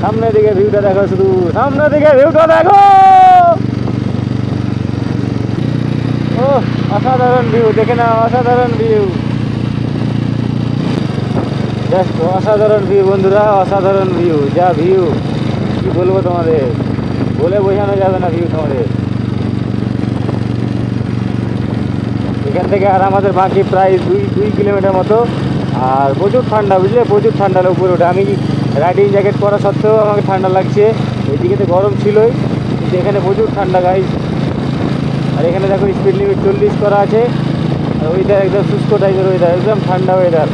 সামনের দিকে ভিউটা দেখো, শুধু সামনের দিকে ভিউটা দেখো। ও অসাধারণ ভিউ, দেখে না, অসাধারণ ভিউ, জাস্ট অসাধারণ ভিউ বন্ধুরা, অসাধারণ ভিউ। যা ভিউ কি বলবো তোমাদের, বলে বোঝানো যাবে না ভিউ তোমাদের। এখান থেকে আর আমাদের বাকি প্রায় 2 কিলোমিটার মতো। আর প্রচুর ঠান্ডা, বুঝলে, প্রচুর ঠান্ডা উপরে ওঠে। আমি রাইডিং জ্যাকেট পরা সত্ত্বেও আমাকে ঠান্ডা লাগছে। এদিকে তো গরম ছিলই, কিন্তু এখানে প্রচুর ঠান্ডা গাইজ। আর এখানে দেখো স্পিড লিমিট 40 করা আছে। আর ওয়েদার একদম শুষ্ক টাইপের ওয়েদার, একদম ঠান্ডা ওয়েদার,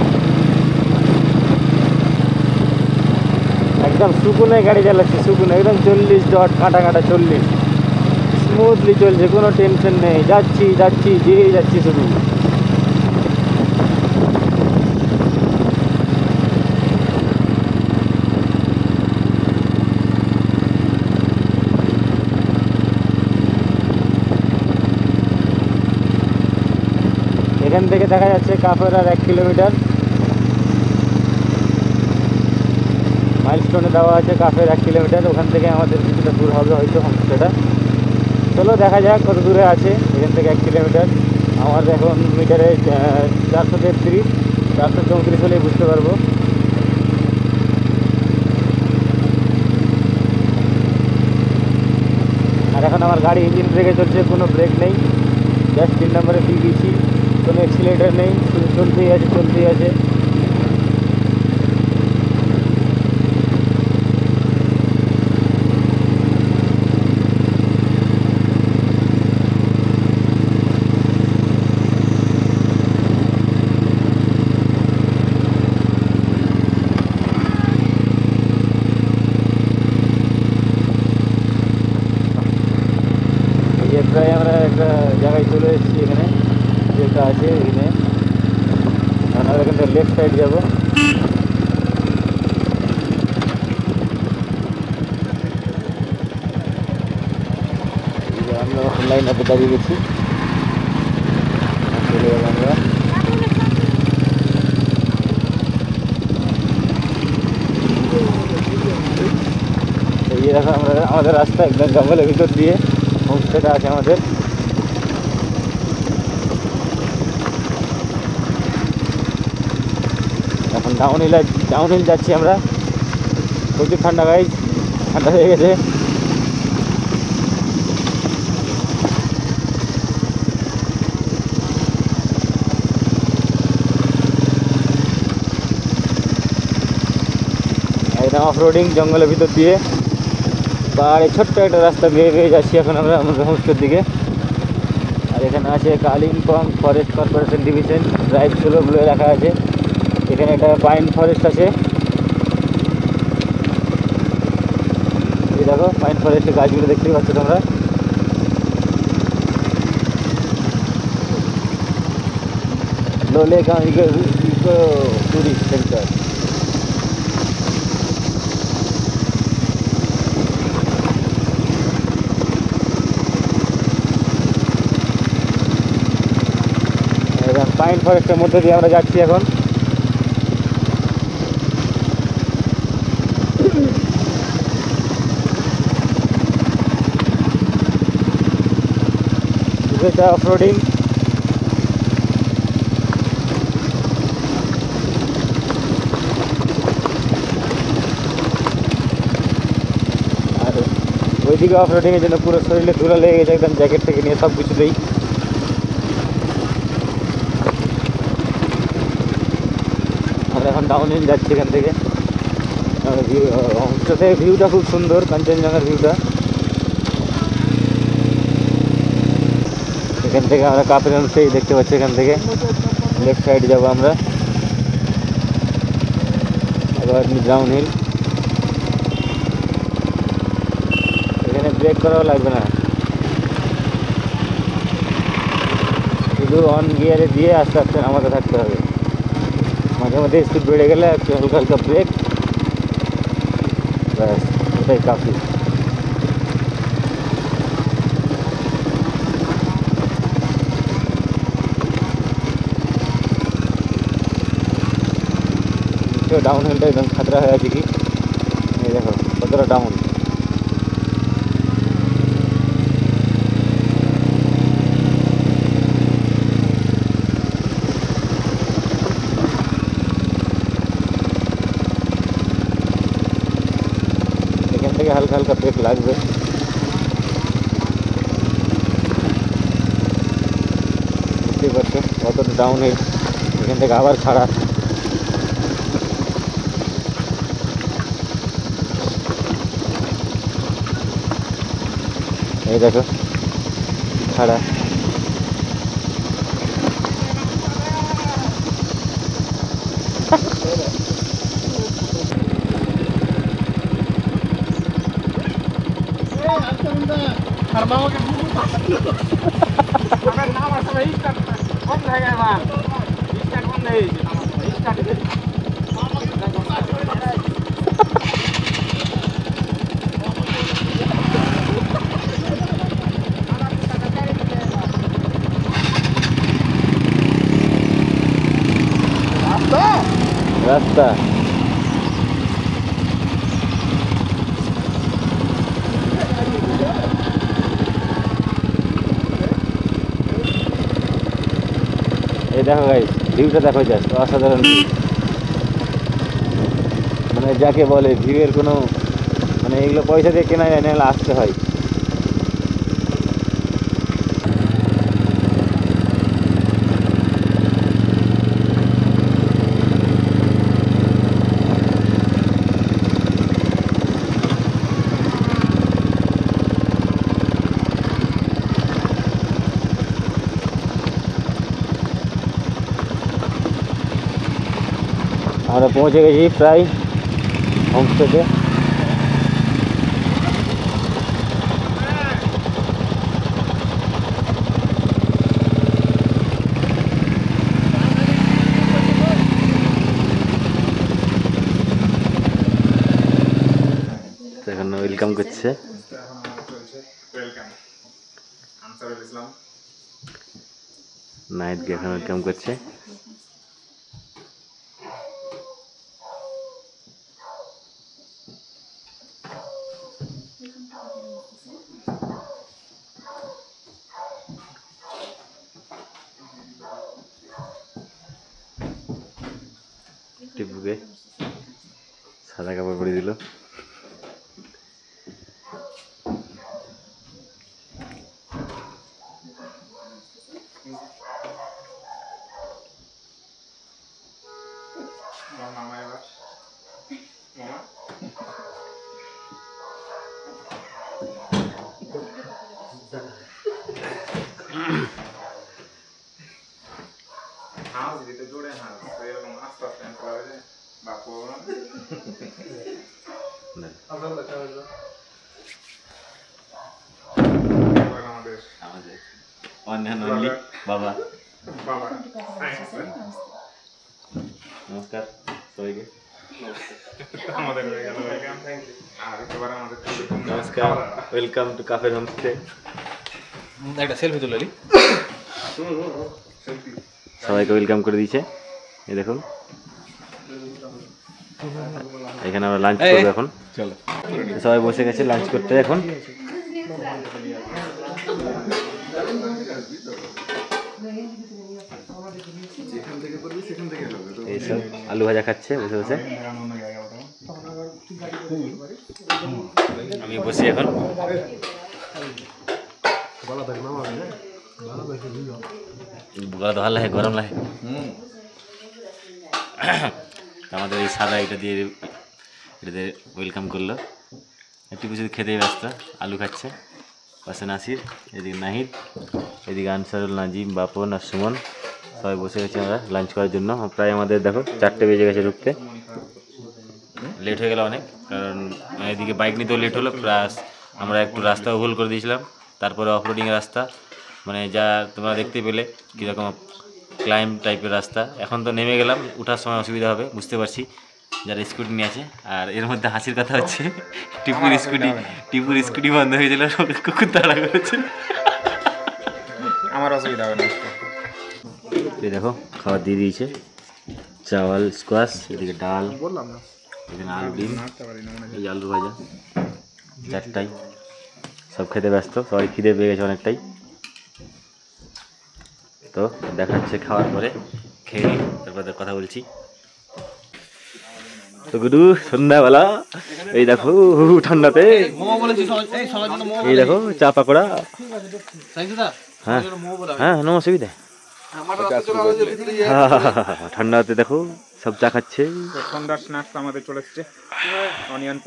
একদম শুকুনে গাড়ি চালাচ্ছে, শুকুনে একদম 40 ডট, কাঁটা কাঁটা 40, স্মুথলি চলছে, কোনো টেনশন নেই। যাচ্ছি যাচ্ছি যেই যাচ্ছি শুধু। এখান থেকে দেখা যাচ্ছে কাফেরার 1 কিলোমিটার। মাইলস্টোনে দেওয়া আছে কাফের 1 কিলোমিটার। ওখান থেকে আমাদের কিছুটা দূর হবে হয়তো হোমস্টেটা। চলো দেখা যাক কত দূরে আছে এখান থেকে 1 কিলোমিটার। আমার এখন মিটারে 433, 434 হলেই বুঝতে পারবো। আর এখন আমার গাড়ি ইঞ্জিন ব্রেকে চলছে, কোনো ব্রেক নেই, জাস্ট 3 নম্বরে দিয়ে দিয়েছি, কোনো অ্যাক্সিলেটার নেই, শুধু চলতেই আছে চলতেই আছে। প্রায় আমরা একটা জায়গায় চলে এসেছি, এখানে যেটা আছে এখানে। আমরা এখান থেকে লেফট সাইড যাবো। আমরা লাইন আপে দাঁড়িয়ে গেছি, চলে যাবো আমরা। এই দেখো আমরা আমাদের রাস্তা একদম জঙ্গলের ভিতর দিয়ে হোমস্টেটা আছে আমাদের। এখন ডাউনহিল যাচ্ছি আমরা। প্রচুর ঠান্ডা গাইজ, ঠান্ডা হয়ে গেছে। একদম অফ রোডিং জঙ্গলের ভিতর দিয়ে, পাহাড়ে ছোট্ট একটা রাস্তা বেয়ে বেয়ে যাচ্ছি এখন আমরা আমাদের হোমস্টের দিকে। আর এখানে আছে Kalimpong forest corporation division drive slow বলে রাখা আছে। এখানে একটা পাইন ফরেস্ট আছে, এই দেখো পাইন ফরেস্টের গাছগুলো দেখতেই পাচ্ছ তোমরা। Lolegaon eco tourist centre. Pine ফরেস্টের মধ্যে দিয়ে আমরা যাচ্ছি এখন। অফ রোডিং, আর ওইদিকে অফ রোডিংয়ের জন্য পুরো শরীরে ধুলা লেগে গেছে একদম, জ্যাকেট থেকে নিয়ে সব কিছুতেই। আমরা এখন ডাউনহিল যাচ্ছি এখান থেকে। হোমস্টে ভিউটা খুব সুন্দর, কাঞ্চনজঙ্ঘার ভিউটা। এখান থেকে আমরা কাপের সেই দেখতে পাচ্ছি। এখান থেকে লেফট সাইড যাবো আমরা, আবার ডাউনহিল। এখানে ব্রেক করাও লাগবে না, শুধু অন গিয়ারে দিয়ে আস্তে আস্তে নামাতে থাকতে হবে। মাঝে মাঝে স্পিড বেড়ে গেলে একটু হালকা হালকা ব্রেক, ব্যাস ওটাই কাফি। ডাউনহিলটা একদম খাতরা হয়ে আছে কি, এই দেখো। কতটা ডাউন। এখান থেকে হালকা হালকা ব্রেক লাগবে। বুঝতেই পারছো কতটা ডাউন হিল, এখান থেকে আবার খাড়া। এই দেখো খাড়া। রাস্তা এই দেখো গাইস, ভিউটা দেখো, জাস্ট অসাধারণ view। মানে যাকে বলে ভিউয়ের কোনো মানে এগুলো পয়সা দিয়ে কেনা যায় না, এগুলো আসতে হয়। আমরা পৌঁছে গেছি প্রায় হোমস্টেতে। এখন ওয়েলকাম করছে নাহিদকে, এখন ওয়েলকাম করছে। টিপুকে সাদা কাপড় পরে দিল। বাবা নমস্কার সবাইকে। নমস্কার, ওয়েলকাম টু কাফের হোমস্টে। একটা সেলফি তুলে নি, সবাইকে ওয়েলকাম করে দিয়েছে। এই দেখুন, এখানে আমরা লাঞ্চ করবো এখন। চলো সবাই বসে গেছে লাঞ্চ করতে এখন। এইসব আলু ভাজা খাচ্ছে বসে বসে। আমি বসি এখন। গলা তো ভালো লাগে, গরম লাগে। আমাদের এই সাদা এটা দিয়ে ওয়েলকাম করলো। একটু কিছু খেতেই ব্যস্ত, আলু খাচ্ছে। পাশে নাসির, এদিকে নাহিদ, এদিকে আনসারুল, নাজিম, বাপন আর সুমন। সবাই বসে গেছি আমরা লাঞ্চ করার জন্য। প্রায় আমাদের দেখো 4টে বেজে গেছে ঢুকতে। লেট হয়ে গেল অনেক, কারণ এদিকে বাইক নিতেও লেট হলো, প্লাস আমরা একটু রাস্তাও ভুল করে দিয়েছিলাম। তারপরে অফরোডিংয়ের রাস্তা, মানে যা তোমরা দেখতে পেলে কীরকম ক্লাইম্ব টাইপের রাস্তা। এখন তো নেমে গেলাম, ওঠার সময় অসুবিধা হবে বুঝতে পারছি যারা স্কুটি নিয়ে আছে। আর এর মধ্যে হাসির কথা হচ্ছে, টিপুর স্কুটি বন্ধ হয়ে গেল, কুকুর তাড়া করেছে। আমার অসুবিধা হবে না। এই দেখো খাবার দিয়ে দিয়েছে, চাওয়াল, স্কোয়াশ, এদিকে ডাল, বললাম না এখানে আলু ডিম, এই আলু ভাজা, চারটাই। সব খেতে ব্যস্ত, সবাই খিদে পেয়ে গেছে অনেকটাই। তো দেখা হচ্ছে খাওয়ার পরে, খেয়ে নিই, তারপরে কথা বলছি। তো গুডু সন্ধ্যাবেলা এই দেখো ঠান্ডাতে, এই দেখো চা পাকোড়া। হ্যাঁ হ্যাঁ কোনো অসুবিধা, ঠান্ডাতে দেখো সব চা খাচ্ছে। সন্ধ্যার স্ন্যাক্স আমাদের চলে এসছে, অনিয়ন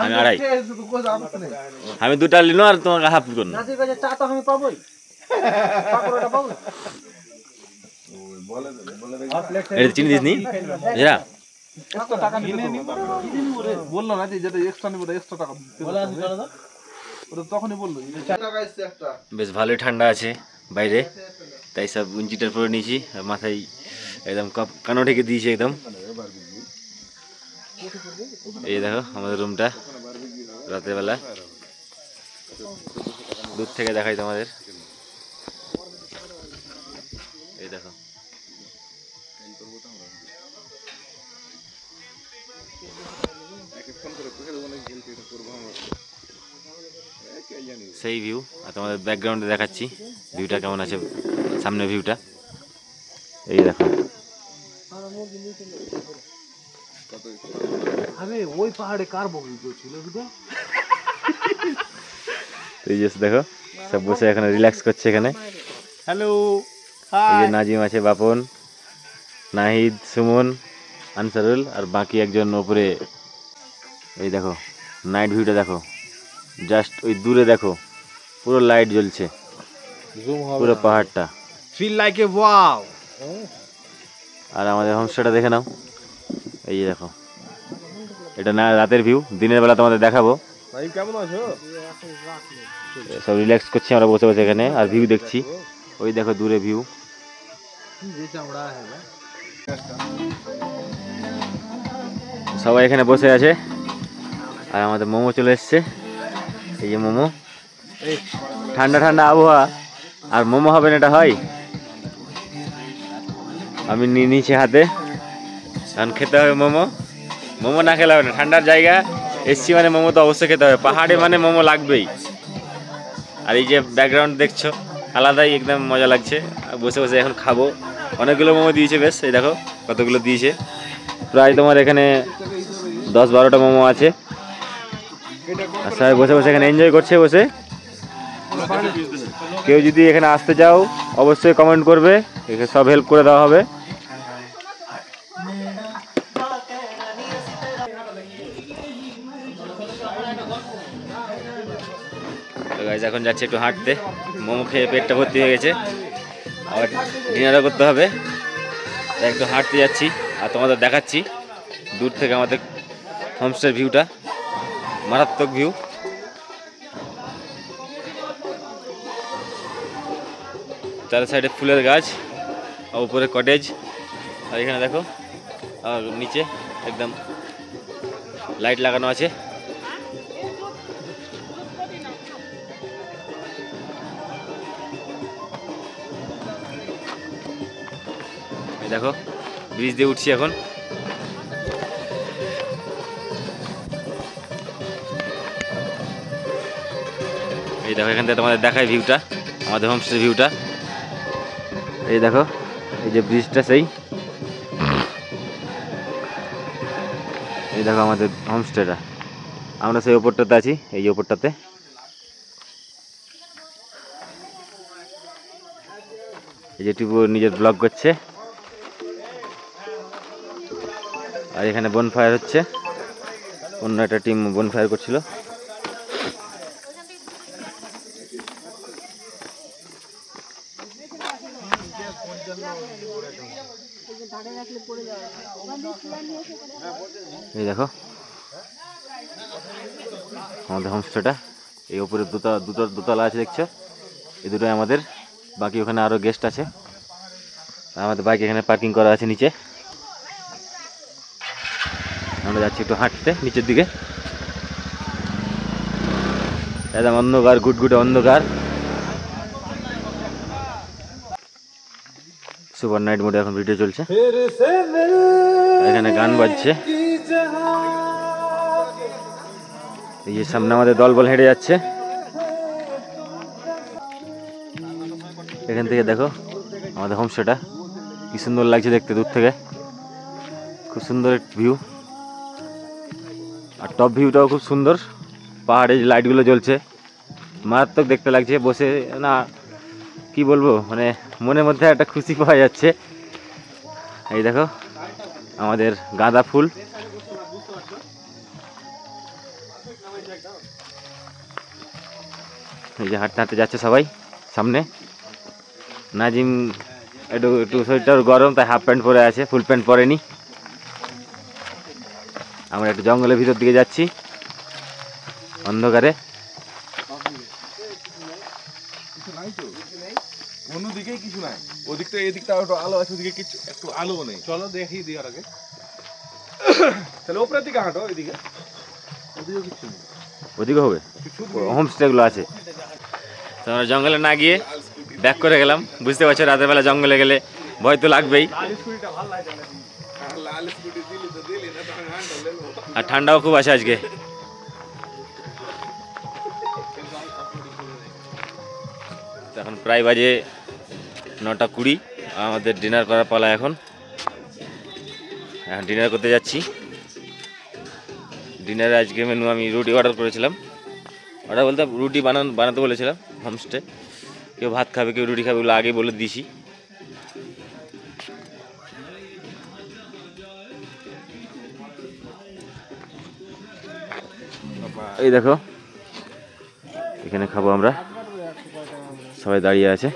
আমি আড়াই, আমি দুটা নিল আর তোমাকে হাফ করুন। চিনি দিস নি বললো না যে যেটা এক্সট্রা নেবো এক্সট্রা টাকা তখনই বললো। বেশ ভালোই ঠান্ডা আছে বাইরে, তাই সব উঞ্চিটার পরে নিয়েছি, মাথায় একদম কানো ঢেকে দিয়েছি একদম। এই দেখো আমাদের রুমটা রাতের বেলা, দূর থেকে দেখাই তোমাদের। এই দেখো সেই ভিউ, আর তোমাদের ব্যাকগ্রাউন্ডে দেখাচ্ছি ভিউটা কেমন আছে, সামনের ভিউটা এই দেখো। ওই পাহাড়ে কার বগিচা ছিল? এই যে দেখো সব বসে এখানে রিল্যাক্স করছে এখানে। হ্যালো, এই যে নাজিম আছে, বাপন, নাহিদ, সুমন, আনসারুল, আর বাকি একজন ওপরে। এই দেখো নাইট ভিউটা দেখো, জাস্ট ওই দূরে দেখো পুরো লাইট জ্বলছে, পুরো পাহাড়টা ফিল লাইক এ ওয়াও। আর আমাদের হোমস্টেটা দেখে নাও, এই যে দেখো, এটা না রাতের ভিউ, দিনের বেলা তোমাদের দেখাবো। ভাই কেমন আছো? সব রিল্যাক্স করছি আমরা বসে বসে এখানে, আর ভিউ দেখছি, ওই দেখো দূরে ভিউ। সবাই এখানে বসে আছে, আর আমাদের মোমো চলে এসছে। এই যে মোমো, ঠান্ডা ঠান্ডা আবহাওয়া আর মোমো হবে না, এটা হয়। আমি নিয়ে নিয়েছি হাতে, কারণ খেতে হবে মোমো, মোমো না খেলে হবে না। ঠান্ডার জায়গা এসছি মানে মোমো তো অবশ্যই খেতে হবে, পাহাড়ে মানে মোমো লাগবেই। আর এই যে ব্যাকগ্রাউন্ড দেখছো আলাদাই, একদম মজা লাগছে, বসে বসে এখন খাবো। অনেকগুলো মোমো দিয়েছে, বেশ এই দেখো কতগুলো দিয়েছে, প্রায় তোমার এখানে 10-12টা মোমো আছে। আর সবাই বসে বসে এখানে এনজয় করছে বসে। কেউ যদি এখানে আসতে চাও অবশ্যই কমেন্ট করবে, এখানে সব হেল্প করে দেওয়া হবে। এখন যাচ্ছে একটু হাঁটতে, মোমো খেয়ে পেটটা ভর্তি হয়ে গেছে, আবার ডিনারও করতে হবে, তাই একটু হাঁটতে যাচ্ছি। আর তোমাদের দেখাচ্ছি দূর থেকে আমাদের হোমস্টের ভিউটা, মারাত্মক ভিউ। চার সাইডে ফুলের গাছ, আর উপরে কটেজ, আর এখানে দেখো আর নিচে একদম লাইট লাগানো আছে। দেখো ব্রিজ দিয়ে উঠছি এখন। এই দেখো এখান থেকে তোমাদের দেখায় ভিউটা, আমাদের হোমস্টের ভিউটা। এই দেখো এই যে ব্রিজটা, সেই এই দেখো আমাদের হোমস্টেটা, আমরা সেই ওপরটাতে আছি, এই যে ওপরটাতে। এই যে টিপু নিজের ব্লগ করছে, আর এখানে বনফায়ার হচ্ছে, অন্য একটা টিম বনফায়ার করছিল। এই দেখো আমাদের হোমস্টেটা, এই উপরে দুতলা আছে দেখছো, এই দুটোই আমাদের, বাকি ওখানে আরো গেস্ট আছে। আমাদের বাইক এখানে পার্কিং করা আছে নিচে। আমরা যাচ্ছি একটু হাঁটতে নিচের দিকে, একদম অন্ধকার, গুটগুটে অন্ধকার। সুপার নাইট মোডে এখন ভিডিও চলছে, এখানে গান বাজছে। এই যে সামনে আমাদের দলবল হেঁটে যাচ্ছে। এখান থেকে দেখো আমাদের হোমস্টেটা কি সুন্দর লাগছে দেখতে দূর থেকে, খুব সুন্দর ভিউ। আর টপ ভিউটাও খুব সুন্দর, পাহাড়ে যে লাইটগুলো জ্বলছে মারাত্মক দেখতে লাগছে। বসে না কি বলবো, মানে মনের মধ্যে একটা খুশি পাওয়া যাচ্ছে। এই দেখো আমাদের গাঁদা ফুল, এই যে হাঁটতে হাঁটতে যাচ্ছে সবাই সামনে। নাজিম একটু একটু শরীরটা গরম, তাই হাফ প্যান্ট পরে আছে, ফুল প্যান্ট পরেনি। আমরা একটু জঙ্গলের ভিতর দিকে যাচ্ছি অন্ধকারে। অন্যদিকে কিছু নাই, ওদিকটা এদিকটা একটু আলো আছে, ওদিকে কিছু একটু আলো নেই। চলো দেখি দেওয়ার আগে তাহলে ওপরের দিকে হাঁটো, ওইদিকে ওদিকে কিছু নেই, ওদিকে হবে হোমস্টেগুলো আছে। তো আমরা জঙ্গলে না গিয়ে ব্যাক করে গেলাম। বুঝতে পারছো রাতের বেলা জঙ্গলে গেলে ভয় তো লাগবেই, আর ঠান্ডাও খুব আছে আজকে। এখন প্রায় বাজে 9:20, আমাদের ডিনার করার পালা। এখন ডিনার করতে যাচ্ছি। ডিনারে আজকে মেনু আমি রুটি অর্ডার করেছিলাম। অর্ডার বলতে রুটি বানাতে বলেছিলাম হোমস্টে। কেউ ভাত খাবে, কেউ রুটি খাবে, ওগুলো আগেই বলে দিয়েছি। এই দেখো এখানে খাবো আমরা, সবাই দাঁড়িয়ে আছে।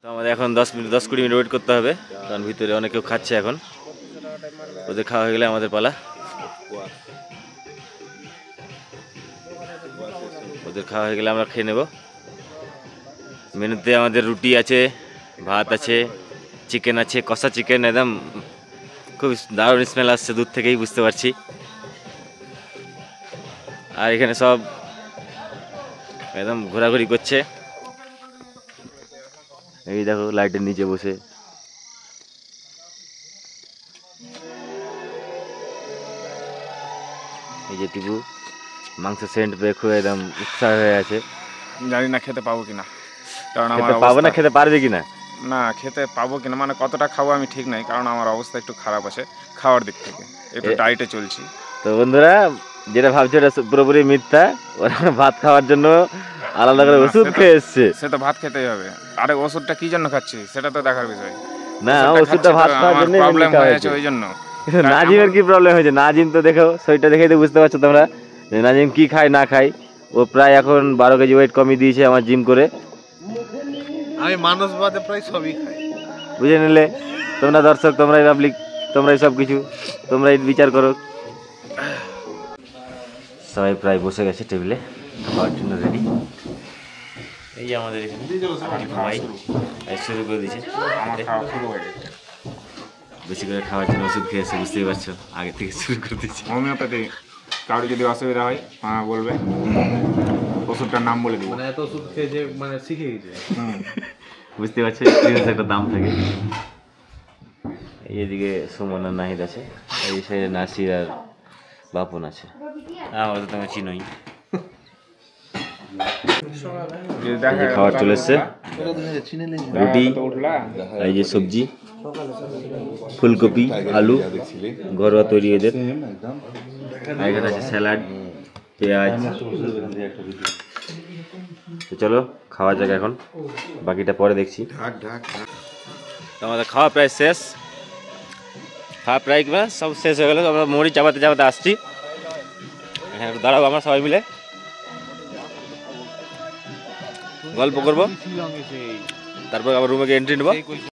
তো আমাদের এখন 10-20 মিনিট ওয়েট করতে হবে, কারণ ভিতরে অনেক কেউ খাচ্ছে এখন। ওদের খাওয়া হয়ে গেলে আমাদের পালা। ওদের খাওয়া হয়ে গেলে আমরা খেয়ে নেব। মেনুতে আমাদের রুটি আছে, ভাত আছে, চিকেন আছে, কষা চিকেন, একদম খুব দারুণ স্মেল আসছে, দূর থেকেই বুঝতে পারছি। আর এখানে সব একদম ঘোরাঘুরি করছে। এই দেখো লাইটের নিচে বসে। এই যে টিপু মাংস সেন্ট পেয়ে খুব একদম উৎসাহ হয়ে আছে। জানি না খেতে পাবো কিনা, কারণ আমার খেতে পাবো না, খেতে পারবে কিনা না খেতে পাবো কিনা মানে কতটা খাবো আমি ঠিক নাই, কারণ আমার অবস্থা একটু খারাপ আছে খাওয়ার দিক থেকে, একটু ডায়েটে চলছি। তো বন্ধুরা যেটা ভাবছো এটা পুরোপুরি মিথ্যা। ওরা ভাত খাওয়ার জন্য আলাদা করে ওষুধ খেয়ে এসছে। সে তো ভাত খেতেই হবে, আরে ওষুধটা কি জন্য খাচ্ছি সেটা তো দেখার বিষয় না। ওষুধটা ভাত খাওয়ার জন্য প্রবলেম হয়েছে ওই জন্য। নাজিমের কি প্রবলেম হয়েছে? নাজিম তো দেখো শরীরটা দেখেই তো বুঝতে পারছো তোমরা যে নাজিম কি খায় না খায়। ও প্রায় এখন 12 কেজি ওয়েট কমিয়ে দিয়েছে আমার জিম করে। আমি মানুষ বাদে প্রায় সবই খাই। বুঝে নিলে তোমরা দর্শক, তোমরাই পাবলিক, তোমরাই সব কিছু, তোমরাই বিচার করো। সবাই প্রায় বসে গেছে টেবিলে, খাওয়ার জন্য রেডি। এই যে আমাদের এখানে ভাই শুরু করে দিয়েছে, আমার খাওয়া শুরু হয়ে গেছে। বেশি করে খাওয়ার জন্য ওষুধ খেয়েছে, বুঝতেই পারছো আগে থেকে শুরু করে দিয়েছে। হোমিওপ্যাথি, কারো যদি অসুবিধা হয় বলবে, ওষুধটার নাম বলে দিব। মানে এত ওষুধ খেয়ে যে মানে শিখে গেছে। বুঝতে পারছো এক্সপিরিয়েন্স একটা দাম থাকে। এই এদিকে সুমন আর নাহিদ আছে, এই সাইডে নাসির আর বাপন আছে। আমরা তো তোমার চিনোই। খাবার চলে এসছে, রুটি, এই যে সবজি, ফুলকপি, আলু ঘরোয়া তৈরি এদের। আর এখানে আছে স্যালাড, পেঁয়াজ। তো চলো খাওয়া যাক এখন, বাকিটা পরে দেখছি। তো আমাদের খাওয়া প্রায় শেষ, খাওয়া প্রায় সব শেষ হয়ে গেলো। আমরা মুড়ি চাপাতে চাপাতে আসছি। এখানে একটু দাঁড়াবো আমরা সবাই মিলে, গল্প করবো, তারপর আবার রুমে গিয়ে এন্ট্রি নেবো।